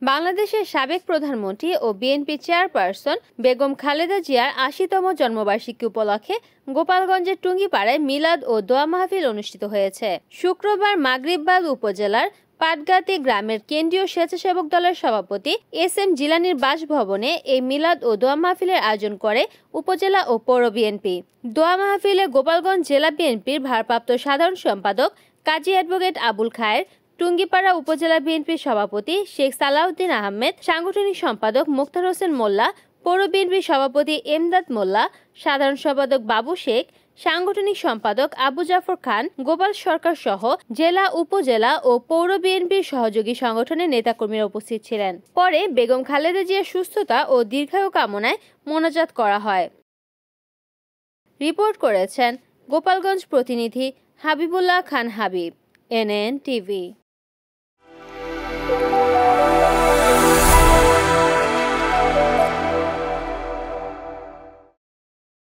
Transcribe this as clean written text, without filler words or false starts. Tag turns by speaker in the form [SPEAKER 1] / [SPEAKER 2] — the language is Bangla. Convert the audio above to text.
[SPEAKER 1] বাংলাদেশের সাবেক প্রধানমন্ত্রী ও বিএনপি চেয়ারপারসন বেগম খালেদা জিয়ার ৮০তম জন্মবার্ষিকী উপলক্ষে গোপালগঞ্জের টুঙ্গিপাড়ায় মিলাদ ও দোয়া মাহফিল অনুষ্ঠিত হয়েছে। শুক্রবার মাগরিববাদ উপজেলার পাটগাতি গ্রামের কেন্দ্রীয় স্বেচ্ছাসেবক দলের সভাপতি এস.এম. জিলানীর বাসভবনে এই মিলাদ ও দোয়া মাহফিলের আয়োজন করে উপজেলা ও পৌর বিএনপি। দোয়া মাহফিলে গোপালগঞ্জ জেলা বিএনপির ভারপ্রাপ্ত সাধারণ সম্পাদক কাজী অ্যাডভোকেট আবুল খায়ের, টুঙ্গিপাড়া উপজেলা বিএনপির সভাপতি শেখ সালাউদ্দিন আহমেদ, সাংগঠনিক সম্পাদক মুখতার হোসেন মোল্লা, পৌর বিএনপির সভাপতি এমদাদ মোল্লা, সাধারণ সম্পাদক বাবু শেখ, সাংগঠনিক সম্পাদক আবু জাফর খান, গোপাল সরকার সহ জেলা, উপজেলা ও পৌর বিএনপির সহযোগী সংগঠনের নেতাকর্মীরা উপস্থিত ছিলেন। পরে বেগম খালেদা জিয়ার সুস্থতা ও দীর্ঘায়ু কামনায় মোনাজাত করা হয়। রিপোর্ট করেছেন গোপালগঞ্জ প্রতিনিধি হাবিবুল্লাহ খান হাবিব, NN টিভি।